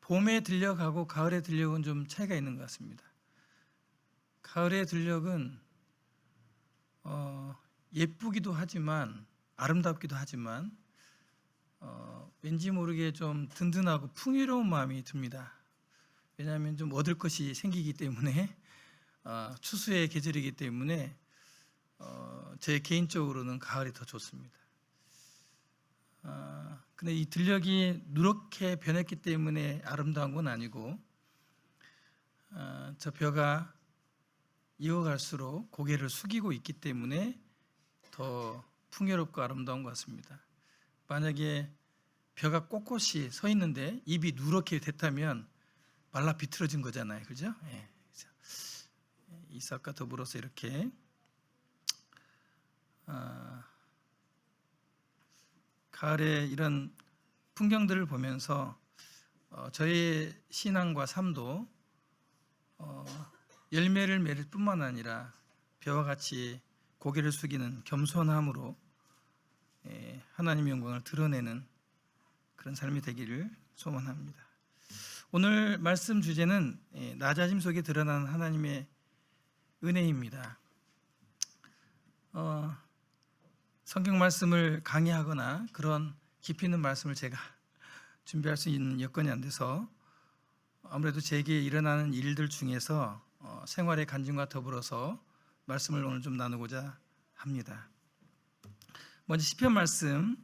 봄의 들녘하고 가을의 들녘은 좀 차이가 있는 것 같습니다. 가을의 들녘은 예쁘기도 하지만 아름답기도 하지만 왠지 모르게 좀 든든하고 풍요로운 마음이 듭니다. 왜냐하면 좀 얻을 것이 생기기 때문에 추수의 계절이기 때문에 제 개인적으로는 가을이 더 좋습니다. 근데 이 들녘이 누렇게 변했기 때문에 아름다운 건 아니고 저 벼가 익어갈수록 고개를 숙이고 있기 때문에 더 풍요롭고 아름다운 것 같습니다. 만약에 벼가 꼿꼿이 서 있는데 잎이 누렇게 됐다면 말라 비틀어진 거잖아요, 그죠? 예. 이 싹과 더불어서 이렇게 가을에 이런 풍경들을 보면서 저의 신앙과 삶도 열매를 맺을 뿐만 아니라 벼와 같이 고개를 숙이는 겸손함으로 하나님의 영광을 드러내는 그런 삶이 되기를 소원합니다. 오늘 말씀 주제는 낮아짐 속에 드러나는 하나님의 은혜입니다. 성경 말씀을 강의하거나 그런 깊이 있는 말씀을 제가 준비할 수 있는 여건이 안 돼서 아무래도 제게 일어나는 일들 중에서 생활의 간증과 더불어서 말씀을 오늘 좀 나누고자 합니다. 먼저 시편 말씀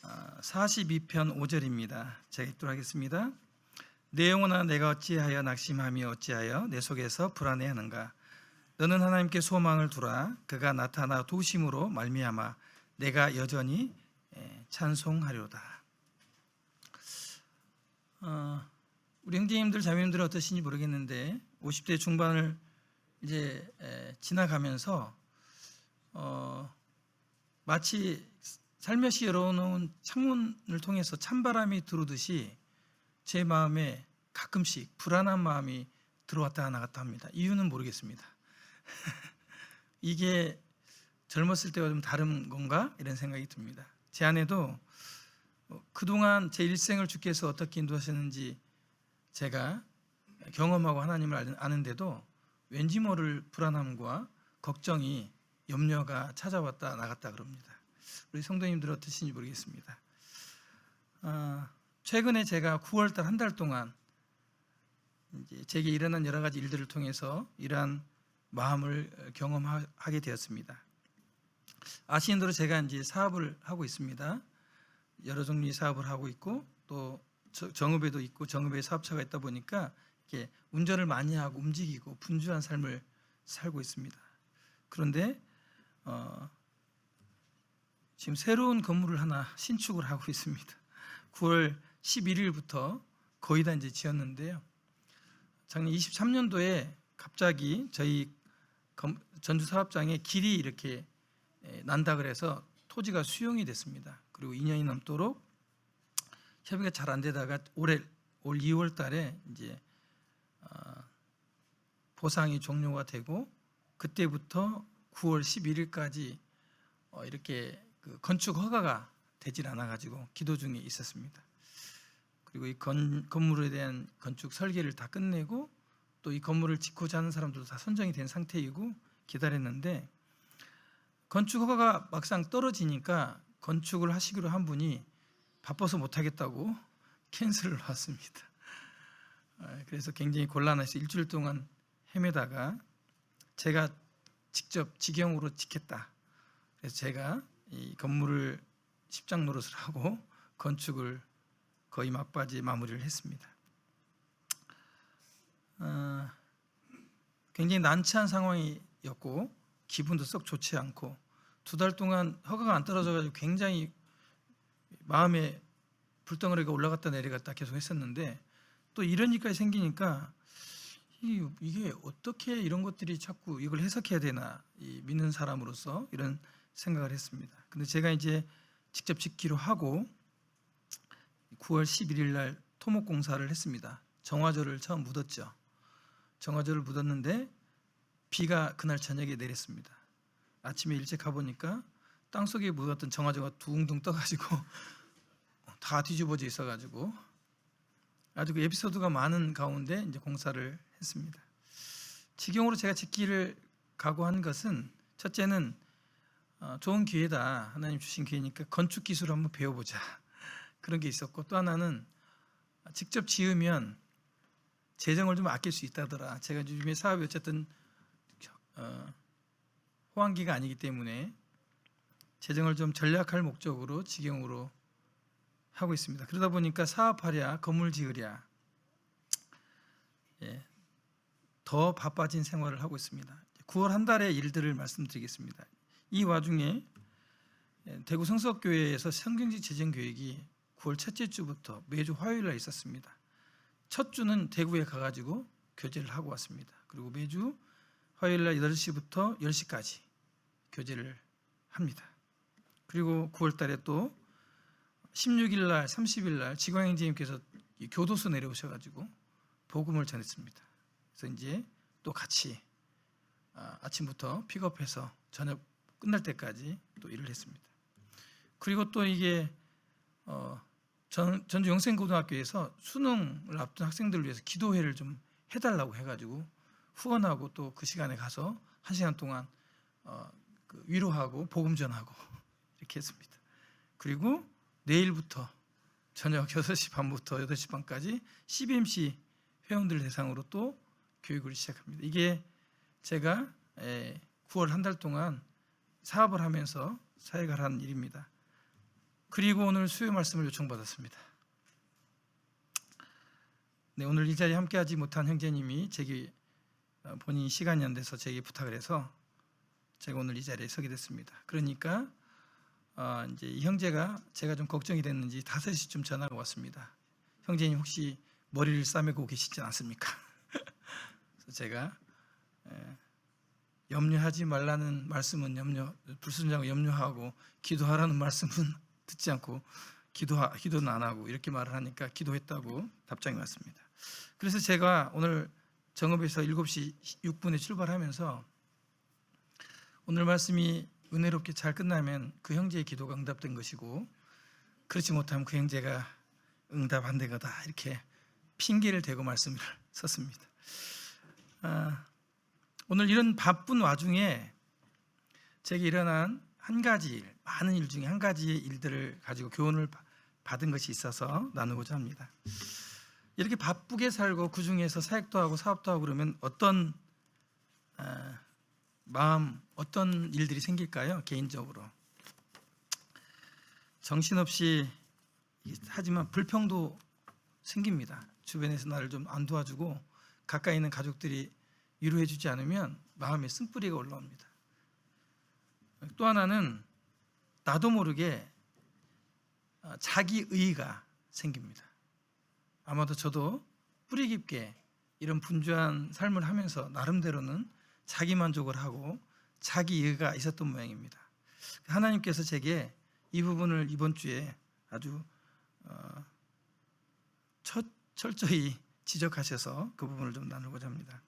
42편 5절입니다. 제가 읽도록 하겠습니다. 내 영혼아 내가 어찌하여 낙심하며 어찌하여 내 속에서 불안해하는가. 너는 하나님께 소망을 두라. 그가 나타나 도우심으로 말미암아 내가 여전히 찬송하리로다. 우리 형제님들 자매님들은 어떠신지 모르겠는데 50대 중반을 이제 지나가면서 마치 살며시 열어놓은 창문을 통해서 찬바람이 들어오듯이 제 마음에 가끔씩 불안한 마음이 들어왔다 나갔다 합니다. 이유는 모르겠습니다. 이게 젊었을 때와 좀 다른 건가? 이런 생각이 듭니다. 제 안에도 그동안 제 일생을 주께서 어떻게 인도하셨는지 제가 경험하고 하나님을 아는데도 왠지 모를 불안함과 걱정이 염려가 찾아왔다 나갔다 그럽니다. 우리 성도님들 어떠신지 모르겠습니다. 최근에 제가 9월달 한 달 동안 이제 제게 일어난 여러 가지 일들을 통해서 이러한 마음을 경험하게 되었습니다. 아시는 대로 제가 이제 사업을 하고 있습니다. 여러 종류의 사업을 하고 있고 또 정읍에도 있고 정읍에 사업처가 있다 보니까 이렇게 운전을 많이 하고 움직이고 분주한 삶을 살고 있습니다. 그런데 지금 새로운 건물을 하나 신축을 하고 있습니다. 9월 11일부터 거의 다 이제 지었는데요. 작년 23년도에 갑자기 저희 전주 사업장에 길이 이렇게 난다 그래서 토지가 수용이 됐습니다. 그리고 2년이 넘도록 협의가 잘 안 되다가 올 2월 달에 이제 보상이 종료가 되고 그때부터 9월 11일까지 이렇게 건축 허가가 되질 않아 가지고 기도 중에 있었습니다. 그리고 이 건물에 대한 건축 설계를 다 끝내고 또 이 건물을 짓고자 하는 사람들도 다 선정이 된 상태이고 기다렸는데 건축 허가가 막상 떨어지니까 건축을 하시기로 한 분이 바빠서 못하겠다고 캔슬을 왔습니다. 그래서 굉장히 곤란해서 일주일 동안 헤매다가 제가 직접 직영으로 짓겠다. 그래서 제가 이 건물을 십장 노릇을 하고 건축을 거의 막바지에 마무리를 했습니다. 굉장히 난처한 상황이었고 기분도 썩 좋지 않고 2달 동안 허가가 안 떨어져가지고 굉장히 마음에 불덩어리가 올라갔다 내려갔다 계속 했었는데 또 이런 일까지 생기니까 이게 어떻게 이런 것들이 자꾸 이걸 해석해야 되나 믿는 사람으로서 이런 생각을 했습니다. 근데 제가 이제 직접 짓기로 하고 9월 11일 날 토목공사를 했습니다. 정화조를 처음 묻었죠. 정화조를 묻었는데 비가 그날 저녁에 내렸습니다. 아침에 일찍 가보니까 땅속에 묻었던 정화조가 둥둥 떠가지고 다 뒤집어져 있어가지고 아주 그 에피소드가 많은 가운데 이제 공사를 했습니다. 직영으로 제가 짓기를 각오한 것은 첫째는 좋은 기회다. 하나님 주신 기회니까 건축 기술을 한번 배워보자. 그런 게 있었고, 또 하나는 직접 지으면 재정을 좀 아낄 수 있다더라. 제가 요즘에 사업이 어쨌든 호황기가 아니기 때문에 재정을 좀 전략할 목적으로 직영으로 하고 있습니다. 그러다 보니까 사업하랴 건물 지으랴 더 바빠진 생활을 하고 있습니다. 9월 한 달의 일들을 말씀드리겠습니다. 이 와중에 대구 성석교회에서 성경지 재정 교육이 9월 첫째 주부터 매주 화요일 날 있었습니다. 첫 주는 대구에 가가지고 교제를 하고 왔습니다. 그리고 매주 화요일 날 8시부터 10시까지 교제를 합니다. 그리고 9월 달에 또 16일 날, 30일 날 지광행제님께서 교도소 내려오셔가지고 복음을 전했습니다. 그래서 이제 또 같이 아침부터 픽업해서 저녁 끝날 때까지 또 일을 했습니다. 그리고 또 이게 전주 영생고등학교에서 수능을 앞둔 학생들을 위해서 기도회를 좀 해달라고 해가지고 후원하고 또 그 시간에 가서 1시간 동안 위로하고 복음 전하고 이렇게 했습니다. 그리고 내일부터 저녁 6시 반부터 8시 반까지 CBMC 회원들 대상으로 또 교육을 시작합니다. 이게 제가 9월 한 달 동안 사업을 하면서 사역을 한 일입니다. 그리고 오늘 수요 말씀을 요청받았습니다. 네, 오늘 이 자리에 함께하지 못한 형제님이 제게 본인이 시간이 안 돼서 제게 부탁을 해서 제가 오늘 이 자리에 서게 됐습니다. 그러니까 이제 이 형제가 제가 좀 걱정이 됐는지 5시쯤 전화가 왔습니다. 형제님 혹시 머리를 싸매고 계시지 않습니까? 그래서 제가 염려하지 말라는 말씀은 불순종하고 염려하고 기도하라는 말씀은 듣지 않고 기도는 안 하고 이렇게 말을 하니까 기도했다고 답장이 왔습니다. 그래서 제가 오늘 정읍에서 7시 6분에 출발하면서 오늘 말씀이 은혜롭게 잘 끝나면 그 형제의 기도가 응답된 것이고 그렇지 못하면 그 형제가 응답 안 된 거다 이렇게 핑계를 대고 말씀을 썼습니다. 오늘 이런 바쁜 와중에 제게 일어난 한 가지 일, 많은 일 중에 한 가지의 일들을 가지고 교훈을 받은 것이 있어서 나누고자 합니다. 이렇게 바쁘게 살고 그 중에서 사역도 하고 사업도 하고 그러면 어떤 마음, 어떤 일들이 생길까요? 개인적으로 정신없이 하지만 불평도 생깁니다. 주변에서 나를 좀 안 도와주고 가까이 있는 가족들이 위로해 주지 않으면 마음에 쓴뿌리가 올라옵니다. 또 하나는 나도 모르게 자기의가 생깁니다. 아마도 저도 뿌리 깊게 이런 분주한 삶을 하면서 나름대로는 자기만족을 하고 자기의가 있었던 모양입니다. 하나님께서 제게 이 부분을 이번 주에 아주 철저히 지적하셔서 그 부분을 좀 나누고자 합니다.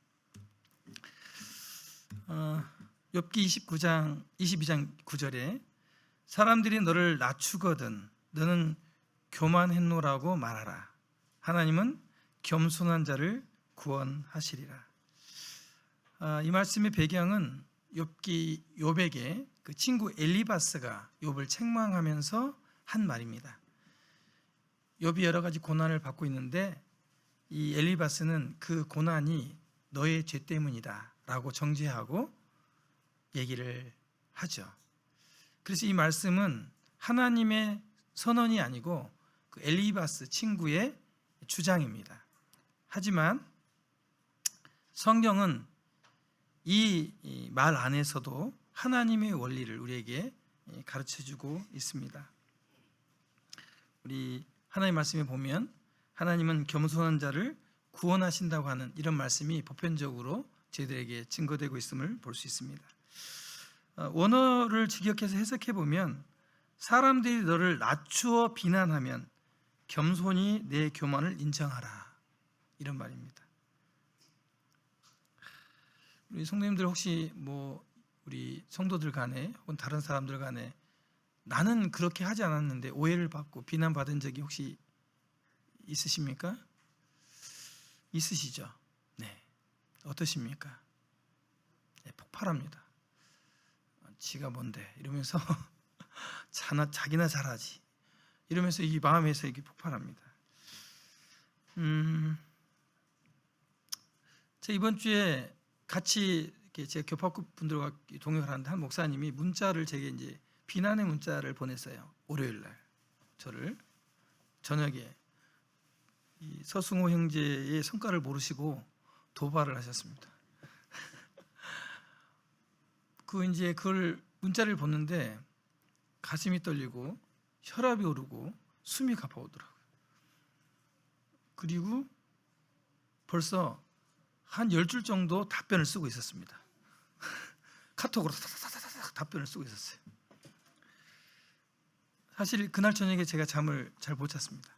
욥기 22장 9절에 사람들이 너를 낮추거든 너는 교만했노라고 말하라. 하나님은 겸손한 자를 구원하시리라. 이 말씀의 배경은 욥에게 그 친구 엘리바스가 욥을 책망하면서 한 말입니다. 욥이 여러 가지 고난을 받고 있는데 이 엘리바스는 그 고난이 너의 죄 때문이다 라고 정죄하고 얘기를 하죠. 그래서 이 말씀은 하나님의 선언이 아니고 그 엘리바스 친구의 주장입니다. 하지만 성경은 이 말 안에서도 하나님의 원리를 우리에게 가르쳐주고 있습니다. 우리 하나님 말씀에 보면 하나님은 겸손한 자를 구원하신다고 하는 이런 말씀이 보편적으로 저희들에게 증거되고 있음을 볼 수 있습니다. 원어를 직역해서 해석해 보면 사람들이 너를 낮추어 비난하면 겸손히 내 교만을 인정하라 이런 말입니다. 우리 성도님들 혹시 우리 성도들 간에 혹은 다른 사람들 간에 나는 그렇게 하지 않았는데 오해를 받고 비난받은 적이 혹시 있으십니까? 있으시죠? 네. 어떠십니까? 네, 폭발합니다. 지가 뭔데 이러면서 자기나 잘하지 이러면서 이 마음에서 이게 폭발합니다. 제가 이번 주에 같이 제 교파급 분들과 동역을 하는데 한 목사님이 문자를 제게 이제 비난의 문자를 보냈어요. 월요일 날 저를 저녁에 이 서승호 형제의 성과를 모르시고 도발을 하셨습니다. 그걸 문자를 보는데 가슴이 떨리고 혈압이 오르고 숨이 가파오더라고요. 그리고 벌써 한 10줄 정도 답변을 쓰고 있었습니다. 카톡으로 답변을 쓰고 있었어요. 사실 그날 저녁에 제가 잠을 잘 못 잤습니다.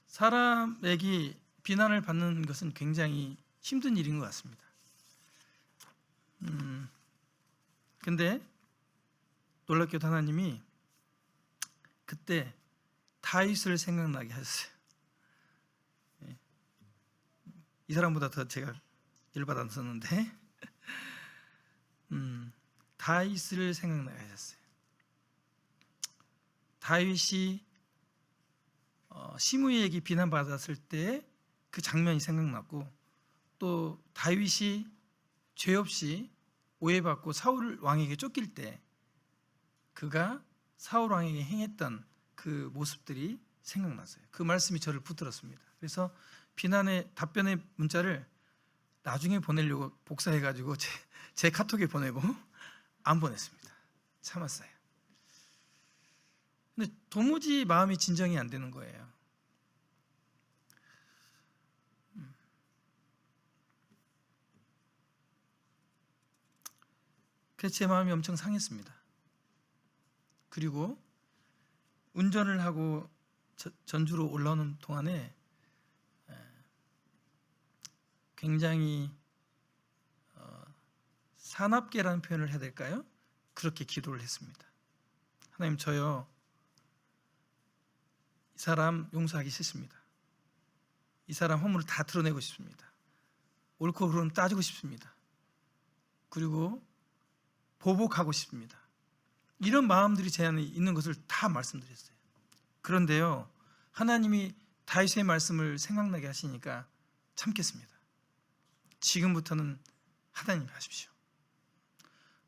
사람에게 비난을 받는 것은 굉장히 힘든 일인 것 같습니다. 근데 놀랍게도 하나님이 그때 다윗을 생각나게 하셨어요. 이 사람보다 더 제가 열받았었는데 다윗을 생각나게 하셨어요. 다윗이 시므이에게 비난받았을 때 그 장면이 생각났고, 또 다윗이 죄 없이 오해받고 사울 왕에게 쫓길 때 그가 사울 왕에게 행했던 그 모습들이 생각났어요. 그 말씀이 저를 붙들었습니다. 그래서 비난의 답변의 문자를 나중에 보내려고 복사해가지고 제 카톡에 보내고 안 보냈습니다. 참았어요. 근데 도무지 마음이 진정이 안 되는 거예요. 그래서 제 마음이 엄청 상했습니다. 그리고 운전을 하고 전주로 올라오는 동안에 굉장히 사납게라는 표현을 해야 될까요? 그렇게 기도를 했습니다. 하나님, 저요, 이 사람 용서하기 싫습니다. 이 사람 허물을 다 드러내고 싶습니다. 옳고 그름 따지고 싶습니다. 그리고 보복하고 싶습니다. 이런 마음들이 제 안에 있는 것을 다 말씀드렸어요. 그런데요, 하나님이 다윗의 말씀을 생각나게 하시니까 참겠습니다. 지금부터는 하나님이 하십시오.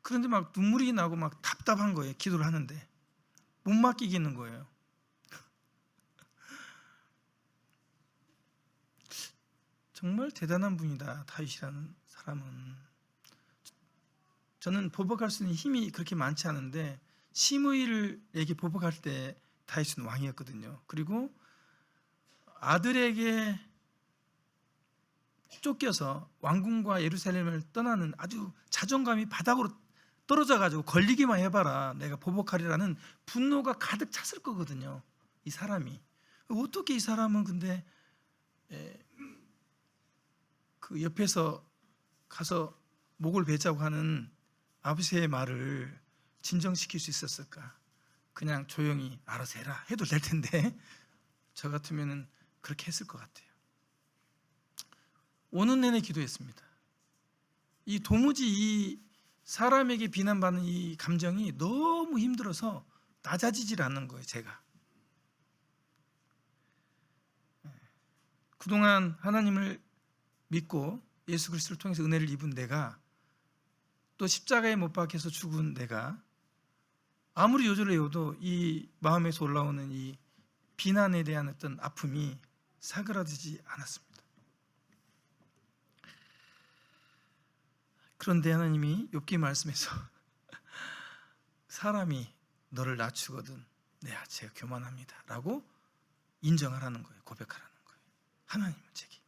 그런데 막 눈물이 나고 막 답답한 거예요. 기도를 하는데 못 맡기겠는 거예요. 정말 대단한 분이다, 다윗이라는 사람은. 저는 보복할 수 있는 힘이 그렇게 많지 않은데 시므이에게 보복할 때 다윗은 왕이었거든요. 그리고 아들에게 쫓겨서 왕궁과 예루살렘을 떠나는 아주 자존감이 바닥으로 떨어져가지고 걸리기만 해봐라, 내가 보복하리라는 분노가 가득 찼을 거거든요. 이 사람이 어떻게, 이 사람은 근데 그 옆에서 가서 목을 베자고 하는 아버지의 말을 진정시킬 수 있었을까? 그냥 조용히 알아서 해라 해도 될 텐데 저 같으면 그렇게 했을 것 같아요. 오는 내내 기도했습니다. 도무지 이 사람에게 비난받는 이 감정이 너무 힘들어서 낮아지질 않는 거예요. 제가 그동안 하나님을 믿고 예수 그리스도를 통해서 은혜를 입은 내가, 또 십자가에 못 박혀서 죽은 내가 아무리 요절해도 이 마음에서 올라오는 이 비난에 대한 어떤 아픔이 사그라들지 않았습니다. 그런데 하나님이 욥기 말씀에서 사람이 너를 낮추거든 내가 제가 교만합니다 라고 인정하라는 거예요. 고백하라는 거예요. 하나님은 제게.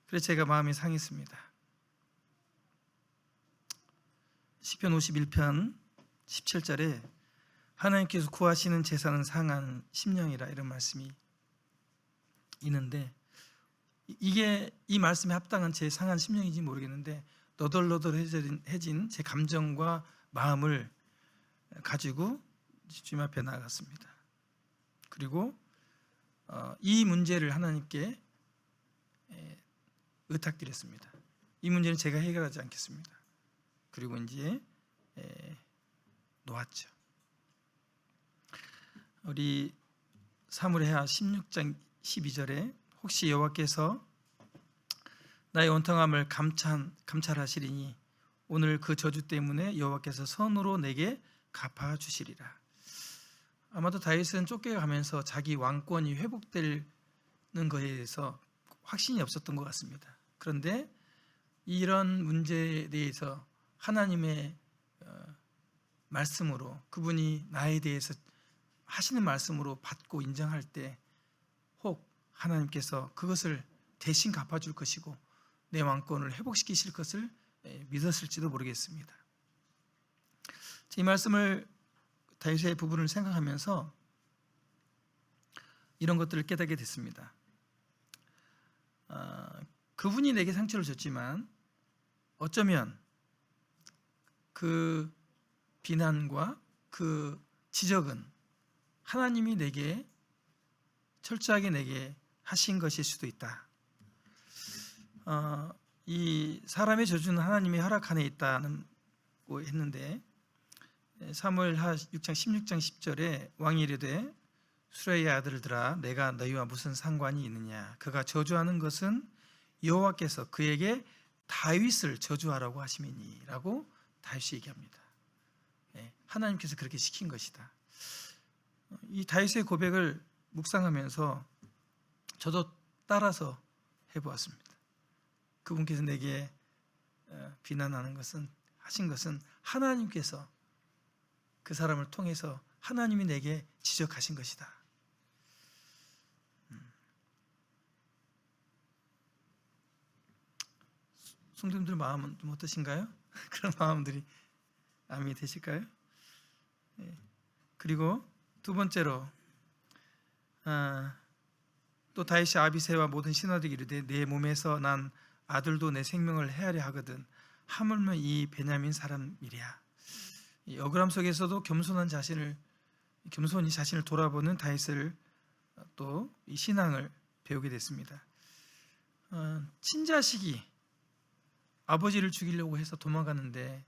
그래서 제가 마음이 상했습니다. 시편 51편 17절에 하나님께서 구하시는 제사는 상한 심령이라, 이런 말씀이 있는데, 이게 이 말씀에 합당한 제 상한 심령인지 모르겠는데 너덜너덜해진 제 감정과 마음을 가지고 주님 앞에 나아갔습니다. 그리고 이 문제를 하나님께 의탁드렸습니다. 이 문제는 제가 해결하지 않겠습니다. 그리고 이제 놓았죠. 우리 사무엘하 16장 12절에 혹시 여호와께서 나의 원통함을 감찰하시리니 오늘 그 저주 때문에 여호와께서 선으로 내게 갚아주시리라. 아마도 다윗은 쫓겨가면서 자기 왕권이 회복되는 것에 대해서 확신이 없었던 것 같습니다. 그런데 이런 문제에 대해서 하나님의 말씀으로, 그분이 나에 대해서 하시는 말씀으로 받고 인정할 때 혹 하나님께서 그것을 대신 갚아줄 것이고 내 왕권을 회복시키실 것을 믿었을지도 모르겠습니다. 이 말씀을, 다윗의 부분을 생각하면서 이런 것들을 깨닫게 됐습니다. 그분이 내게 상처를 줬지만 어쩌면 그 비난과 그 지적은 하나님이 내게 철저하게 내게 하신 것일 수도 있다. 이 사람의 저주는 하나님의 허락 안에 있다고 했는데 사무엘하 6장 16장 10절에 왕이 이르되 수레의 아들들아 내가 너희와 무슨 상관이 있느냐, 그가 저주하는 것은 여호와께서 그에게 다윗을 저주하라고 하심이니 라고 다윗이 얘기합니다. 하나님께서 그렇게 시킨 것이다. 이 다윗의 고백을 묵상하면서 저도 따라서 해보았습니다. 그분께서 내게 비난하는 것은, 하신 것은 하나님께서 그 사람을 통해서 하나님이 내게 지적하신 것이다. 성도님들 마음은 좀 어떠신가요? 그런 마음들이 암이 되실까요? 그리고 두 번째로 또 다윗이 아비새와 모든 신하들에게 이르되 내 몸에서 난 아들도 내 생명을 해하려 하거든 하물며 이 베냐민 사람이랴. 이 억울함 속에서도 겸손히 자신을 돌아보는 다윗을 또 이 신앙을 배우게 됐습니다. 친자식이 아버지를 죽이려고 해서 도망가는데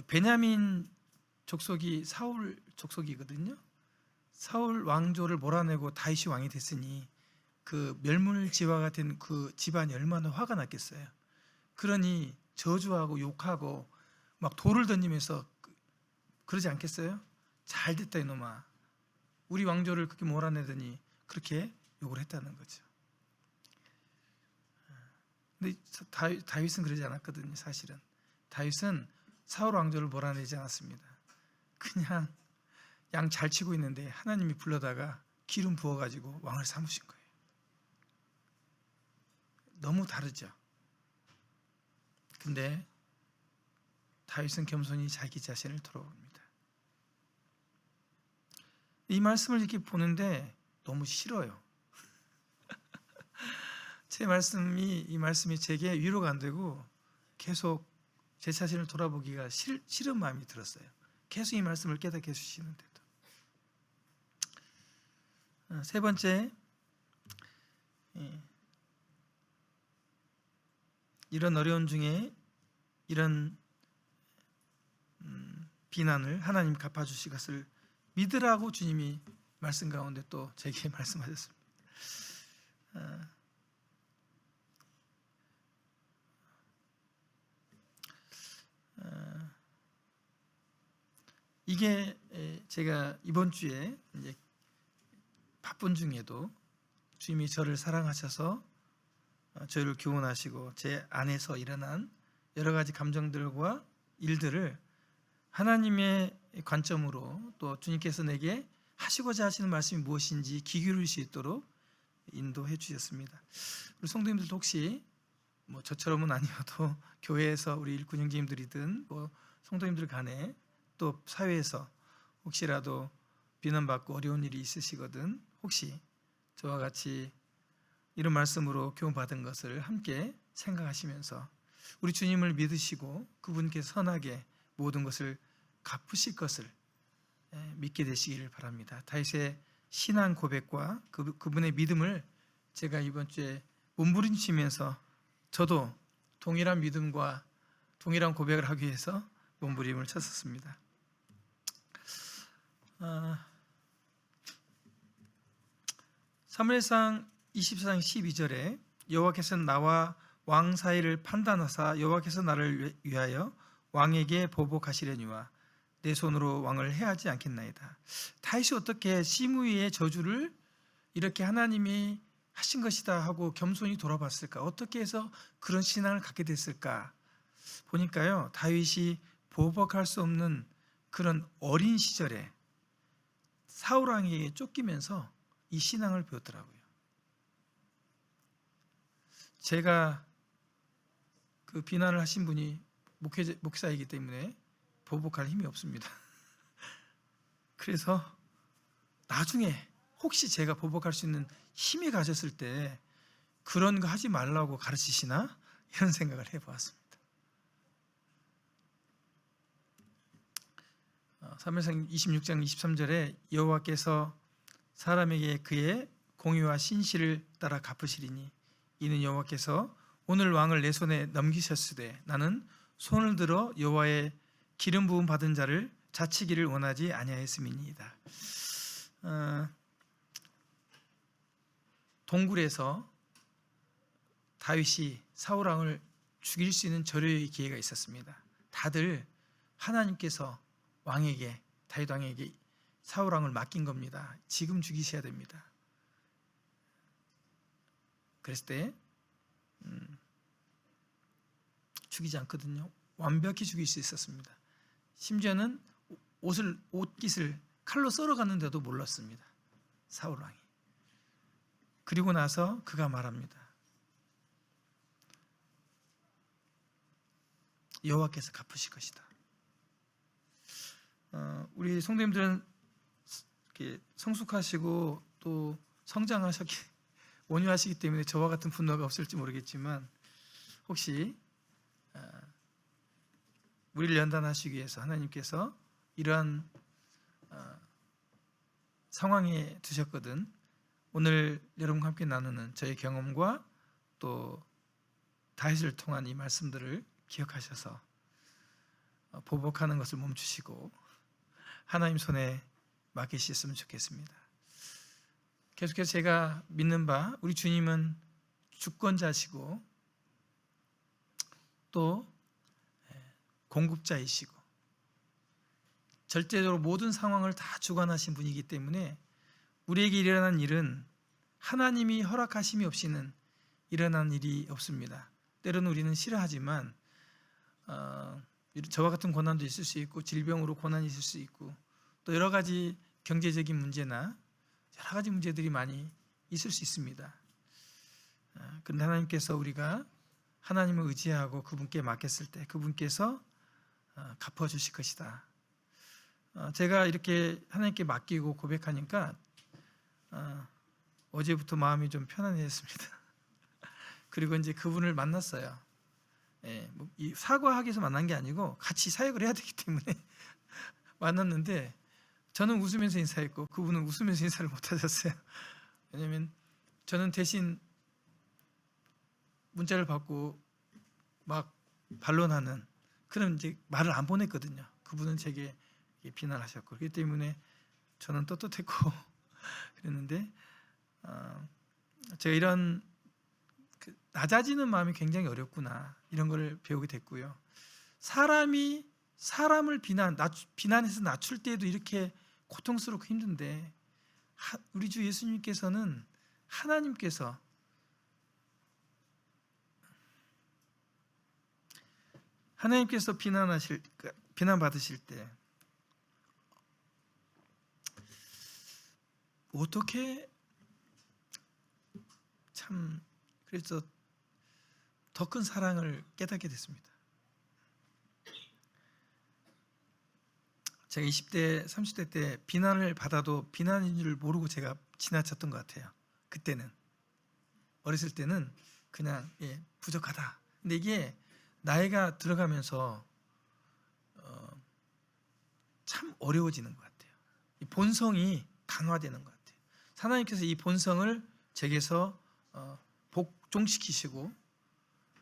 베냐민 족속이 사울 족속이거든요. 사울 왕조를 몰아내고 다윗이 왕이 됐으니 그 멸문지와 같은 그 집안이 얼마나 화가 났겠어요. 그러니 저주하고 욕하고 막 돌을 던지면서 그러지 않겠어요? 잘 됐다 이놈아, 우리 왕조를 그렇게 몰아내더니 그렇게 욕을 했다는 거죠. 근데 다윗은 그러지 않았거든요. 사실은 다윗은 사울 왕조를 몰아내지 않았습니다. 그냥 양 잘 치고 있는데 하나님이 불러다가 기름 부어가지고 왕을 삼으신 거예요. 너무 다르죠. 근데 다윗은 겸손히 자기 자신을 돌아봅니다. 이 말씀을 이렇게 보는데 너무 싫어요. 이 말씀이 제게 위로가 안 되고 계속 제 자신을 돌아보기가 싫은 마음이 들었어요. 계속 이 말씀을 깨닫게 해주시는데도. 세 번째, 이런 어려운 중에 이런 비난을 하나님 갚아주실 것을 믿으라고 주님이 말씀 가운데 또 제게 말씀하셨습니다. 이게 제가 이번 주에 이제 바쁜 중에도 주님이 저를 사랑하셔서 저를 교훈하시고 제 안에서 일어난 여러 가지 감정들과 일들을 하나님의 관점으로 또 주님께서 내게 하시고자 하시는 말씀이 무엇인지 귀 기울일 수 있도록 인도해 주셨습니다. 우리 성도님들도 혹시 뭐 저처럼은 아니어도 교회에서 우리 일꾼 형제님들이든 뭐 성도님들 간에 또 사회에서 혹시라도 비난받고 어려운 일이 있으시거든 혹시 저와 같이 이런 말씀으로 교훈받은 것을 함께 생각하시면서 우리 주님을 믿으시고 그분께서 선하게 모든 것을 갚으실 것을 믿게 되시기를 바랍니다. 다윗의 신앙 고백과 그분의 믿음을 제가 이번 주에 몸부림치면서 저도 동일한 믿음과 동일한 고백을 하기 위해서 몸부림을 쳤었습니다. 사무엘상 24장 12절에 여호와께서는 나와 왕 사이를 판단하사 여호와께서 나를 위하여 왕에게 보복하시려니와 내 손으로 왕을 해하지 않겠나이다. 다윗이 어떻게 시므이의 저주를 이렇게 하나님이 하신 것이다 하고 겸손히 돌아봤을까? 어떻게 해서 그런 신앙을 갖게 됐을까? 보니까요, 다윗이 보복할 수 없는 그런 어린 시절에 사울 왕에게 쫓기면서 이 신앙을 배웠더라고요. 제가 그 비난을 하신 분이 목사이기 때문에 보복할 힘이 없습니다. 그래서 나중에 혹시 제가 보복할 수 있는 힘이 가졌을 때 그런 거 하지 말라고 가르치시나? 이런 생각을 해보았습니다. 사무엘상 26장 23절에 여호와께서 사람에게 그의 공의와 신실을 따라 갚으시리니 이는 여호와께서 오늘 왕을 내 손에 넘기셨으되 나는 손을 들어 여호와의 기름 부음 받은 자를 자치기를 원하지 아니하였음이니이다. 동굴에서 다윗이 사울 왕을 죽일 수 있는 절호의 기회가 있었습니다. 다들 하나님께서 왕에게, 다윗 왕에게 사울 왕을 맡긴 겁니다. 지금 죽이셔야 됩니다. 그랬을 때 죽이지 않거든요. 완벽히 죽일 수 있었습니다. 심지어는 옷깃을 칼로 썰어갔는데도 몰랐습니다. 사울 왕이. 그리고 나서 그가 말합니다. 여호와께서 갚으실 것이다. 우리 성도님들은 성숙하시고 또 성장하셨기 온유하시기 때문에 저와 같은 분노가 없을지 모르겠지만 혹시 우리를 연단하시기 위해서 하나님께서 이러한 상황에 두셨거든 오늘 여러분과 함께 나누는 저의 경험과 또 다윗을 통한 이 말씀들을 기억하셔서 보복하는 것을 멈추시고 하나님 손에 맡기셨으면 좋겠습니다. 계속해서 제가 믿는 바 우리 주님은 주권자시고 또 공급자이시고 절대적으로 모든 상황을 다 주관하신 분이기 때문에 우리에게 일어난 일은 하나님이 허락하심이 없이는 일어난 일이 없습니다. 때로는 우리는 싫어하지만 저와 같은 고난도 있을 수 있고 질병으로 고난이 있을 수 있고 또 여러 가지 경제적인 문제나 여러 가지 문제들이 많이 있을 수 있습니다. 그런데 하나님께서 우리가 하나님을 의지하고 그분께 맡겼을 때 그분께서 갚아주실 것이다. 제가 이렇게 하나님께 맡기고 고백하니까 어제부터 마음이 좀 편안해졌습니다. 그리고 이제 그분을 만났어요. 이 사과하기 위해서 만난 게 아니고 같이 사역을 해야 되기 때문에 만났는데 저는 웃으면서 인사했고 그분은 웃으면서 인사를 못 하셨어요. 왜냐하면 저는 대신 문자를 받고 막 반론하는 그런 이제 말을 안 보냈거든요. 그분은 제게 비난하셨고 그렇기 때문에 저는 떳떳했고 그랬는데 제가 이런 낮아지는 마음이 굉장히 어렵구나 이런 걸 배우게 됐고요. 사람이 사람을 비난해서 낮출 때에도 이렇게 고통스럽고 힘든데 우리 주 예수님께서는 하나님께서 비난받으실 때 어떻게 참 그래서 더 큰 사랑을 깨닫게 됐습니다. 제가 20대, 30대 때 비난을 받아도 비난인 줄 모르고 제가 지나쳤던 것 같아요. 그때는 어렸을 때는 그냥 부족하다. 근데 이게 나이가 들어가면서 참 어려워지는 것 같아요. 본성이 강화되는 것 같아요. 하나님께서 이 본성을 제게서 복종시키시고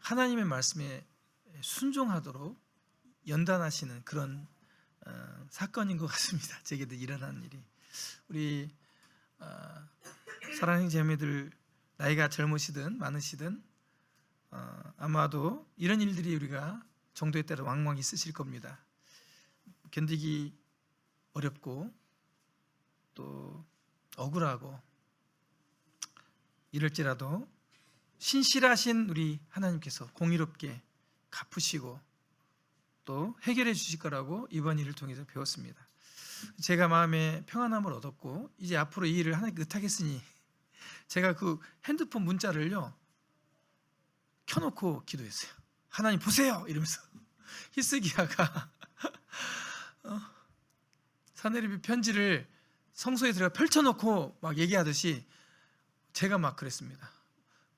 하나님의 말씀에 순종하도록 연단하시는 그런 사건인 것 같습니다. 제게도 일어나는 일이. 우리 사랑하는 자매들, 나이가 젊으시든 많으시든 아마도 이런 일들이 우리가 정도에 따라 왕왕 있으실 겁니다. 견디기 어렵고 또 억울하고 이럴지라도 신실하신 우리 하나님께서 공의롭게 갚으시고 또 해결해 주실 거라고 이번 일을 통해서 배웠습니다. 제가 마음에 평안함을 얻었고 이제 앞으로 이 일을 하나님께 의탁했으니 제가 그 핸드폰 문자를요 켜놓고 기도했어요. 하나님 보세요 이러면서. 히스기야가 사내립이 편지를 성소에 들어가 펼쳐놓고 막 얘기하듯이 제가 막 그랬습니다.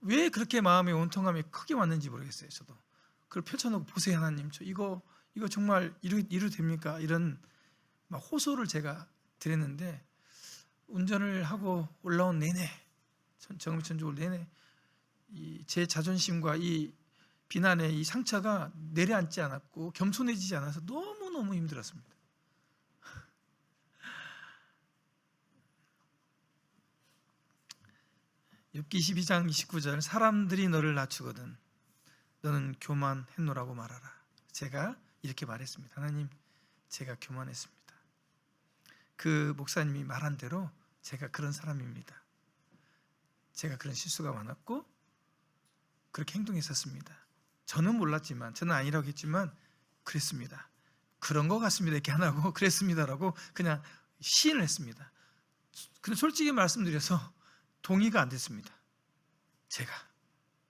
왜 그렇게 마음의 온통함이 크게 왔는지 모르겠어요. 저도 그걸 펼쳐놓고 보세요 하나님, 저 이거 정말 이루 됩니까? 이런 막 호소를 제가 드렸는데 운전을 하고 올라온 내내 정읍천주 올 내내 제 자존심과 이 비난의 이 상처가 내려앉지 않았고 겸손해지지 않아서 너무너무 힘들었습니다. 욥기 22장 29절 사람들이 너를 낮추거든 너는 교만했노라고 말하라. 제가 이렇게 말했습니다. 하나님, 제가 교만했습니다. 그 목사님이 말한 대로 제가 그런 사람입니다. 제가 그런 실수가 많았고 그렇게 행동했었습니다. 저는 몰랐지만, 저는 아니라고 했지만 그랬습니다. 그런 것 같습니다 이렇게 안 하고 그랬습니다라고 그냥 시인을 했습니다. 근데 솔직히 말씀드려서 동의가 안 됐습니다. 제가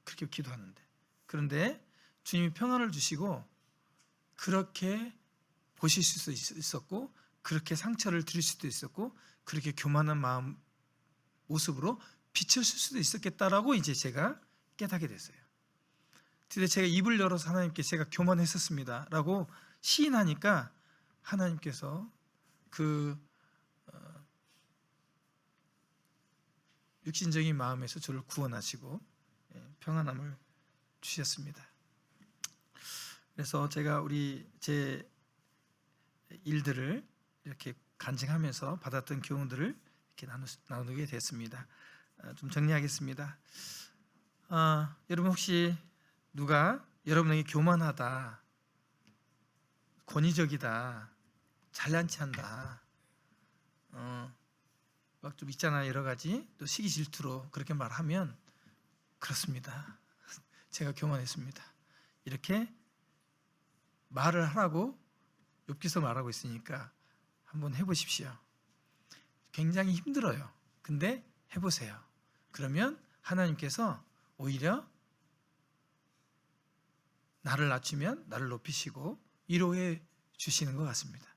그렇게 기도하는데. 그런데 주님이 평안을 주시고 그렇게 보실 수도 있었고 그렇게 상처를 드릴 수도 있었고 그렇게 교만한 마음 모습으로 비쳤을 수도 있었겠다라고 이제 제가 깨닫게 됐어요. 근데 제가 입을 열어서 하나님께 제가 교만했었습니다 라고 시인하니까 하나님께서 그 육신적인 마음에서 저를 구원하시고 평안함을 주셨습니다. 그래서 제가 제 일들을 이렇게 간증하면서 받았던 교훈들을 이렇게 나누게 됐습니다. 좀 정리하겠습니다. 여러분 혹시 누가 여러분에게 교만하다, 권위적이다, 잘난치 한다, 막 좀 있잖아 여러 가지 또 시기 질투로 그렇게 말하면 그렇습니다. 제가 교만했습니다. 이렇게 말을 하라고 욥기서 말하고 있으니까 한번 해보십시오. 굉장히 힘들어요. 근데 해보세요. 그러면 하나님께서 오히려 나를 낮추면 나를 높이시고 위로해 주시는 것 같습니다.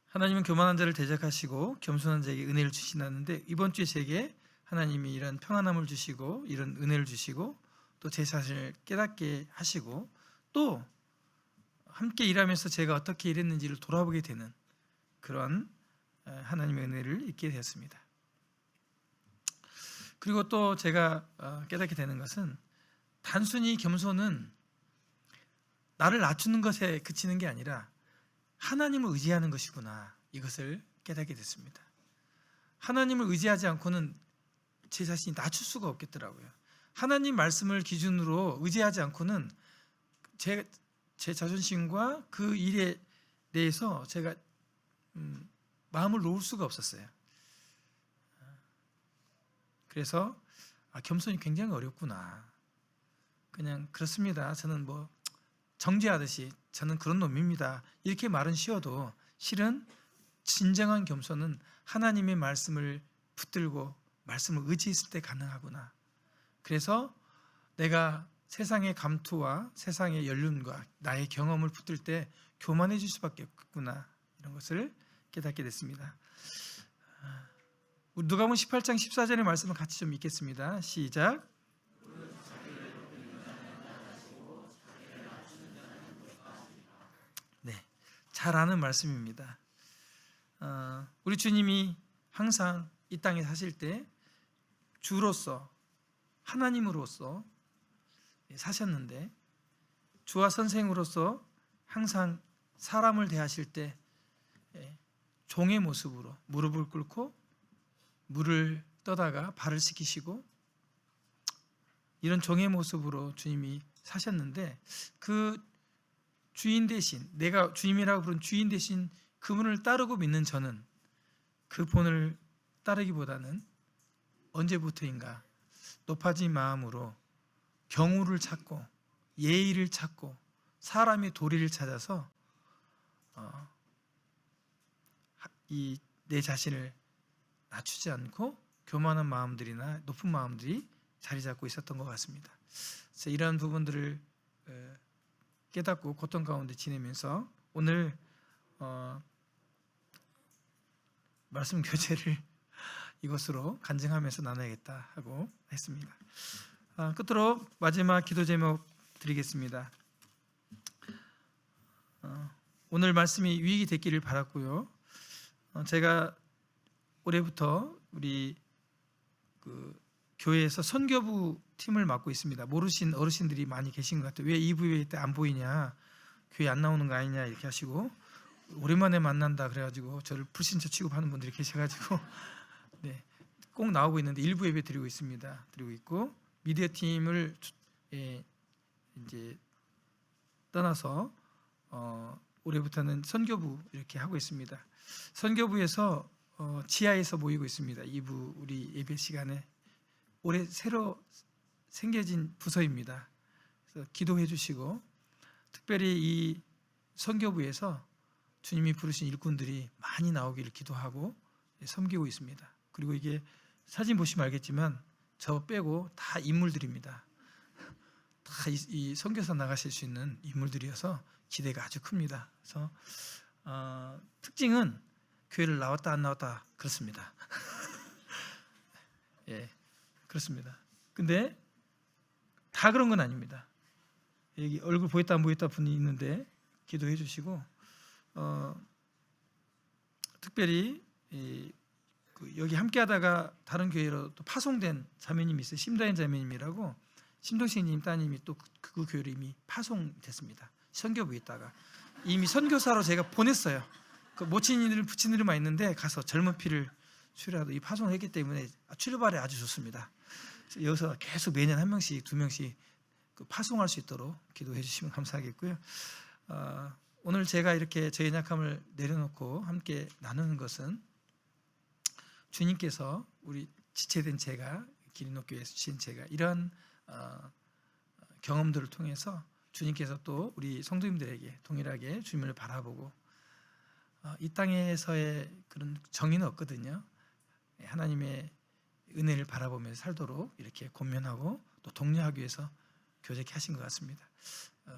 하나님은 교만한 자를 대적하시고 겸손한 자에게 은혜를 주신다는데 이번 주에 제게 하나님이 이런 평안함을 주시고 이런 은혜를 주시고 또 제 자신을 깨닫게 하시고 또 함께 일하면서 제가 어떻게 일했는지를 돌아보게 되는 그런 하나님의 은혜를 잊게 되었습니다. 그리고 또 제가 깨닫게 되는 것은 단순히 겸손은 나를 낮추는 것에 그치는 게 아니라 하나님을 의지하는 것이구나, 이것을 깨닫게 됐습니다. 하나님을 의지하지 않고는 제 자신이 낮출 수가 없겠더라고요. 하나님 말씀을 기준으로 의지하지 않고는 제 자존심과 그 일에 대해서 제가 마음을 놓을 수가 없었어요. 그래서 겸손이 굉장히 어렵구나. 그냥 그렇습니다. 저는 뭐 정죄하듯이 저는 그런 놈입니다. 이렇게 말은 쉬워도 실은 진정한 겸손은 하나님의 말씀을 붙들고 말씀을 의지했을 때 가능하구나. 그래서 내가 세상의 감투와 세상의 연륜과 나의 경험을 붙들 때 교만해질 수밖에 없구나. 이런 것을 깨닫게 됐습니다. 누가복음 18장 14절의 말씀을 같이 좀 읽겠습니다. 시작. 네, 잘 아는 말씀입니다. 우리 주님이 항상 이 땅에 사실 때 주로서 하나님으로서 사셨는데 주와 선생으로서 항상 사람을 대하실 때 종의 모습으로 무릎을 꿇고 물을 떠다가 발을 씻기시고 이런 종의 모습으로 주님이 사셨는데 그 주인 대신 내가 주님이라고 부른 주인 대신 그분을 따르고 믿는 저는 그 본을 따르기보다는 언제부터인가 높아진 마음으로 경우를 찾고 예의를 찾고 사람의 도리를 찾아서 이 내 자신을 낮추지 않고 교만한 마음들이나 높은 마음들이 자리 잡고 있었던 것 같습니다. 그래서 이러한 부분들을 깨닫고 고통 가운데 지내면서 오늘 말씀 교제를 이것으로 간증하면서 나눠야겠다 하고 했습니다. 끝으로 마지막 기도 제목 드리겠습니다. 오늘 말씀이 유익이 됐기를 바랐고요. 제가 올해부터 우리 교회에서 선교부 팀을 맡고 있습니다. 모르신 어르신들이 많이 계신 것 같아요. 왜 2부회 때 안 보이냐, 교회 안 나오는 거 아니냐 이렇게 하시고 오랜만에 만난다 그래가지고 저를 불신자 취급하는 분들이 계셔가지고 네, 꼭 나오고 있는데 1부 예배 드리고 있습니다. 드리고 있고 미디어 팀을 이제 떠나서 올해부터는 선교부 이렇게 하고 있습니다. 선교부에서 지하에서 모이고 있습니다. 2부 우리 예배 시간에 올해 새로 생겨진 부서입니다. 그래서 기도해 주시고 특별히 이 선교부에서 주님이 부르신 일꾼들이 많이 나오기를 기도하고 섬기고 있습니다. 그리고 이게 사진 보시면 알겠지만 저 빼고 다 인물들입니다. 다 이 선교사 나가실 수 있는 인물들이어서 기대가 아주 큽니다. 그래서 특징은 교회를 나왔다 안 나왔다 그렇습니다. 예, 그렇습니다. 근데 다 그런 건 아닙니다. 여기 얼굴 보였다 안 보였다 분이 있는데 기도해 주시고 특별히 여기 함께하다가 다른 교회로 또 파송된 자매님이 있어요. 심다인 자매님이라고 심동식님 따님이 또 그 교회로 이미 파송됐습니다. 선교부에 있다가 이미 선교사로 제가 보냈어요. 그 모친이들 부친들만 있는데 가서 젊은 피를 출애하도 이 파송을 했기 때문에 출발이 아주 좋습니다. 여기서 계속 매년 한 명씩 두 명씩 파송할 수 있도록 기도해 주시면 감사하겠고요. 오늘 제가 이렇게 저의 약함을 내려놓고 함께 나누는 것은 주님께서 우리 지체된 제가 기린노교회에서 주신 제가 이런 경험들을 통해서 주님께서 또 우리 성도님들에게 동일하게 주님을 바라보고 이 땅에서의 그런 정의는 없거든요. 하나님의 은혜를 바라보면서 살도록 이렇게 권면하고 또 독려하기 위해서 교제케 하신 것 같습니다.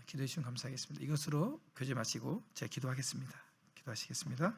기도해 주시면 감사하겠습니다. 이것으로 교제 마치고 제가 기도하겠습니다. 기도하시겠습니다.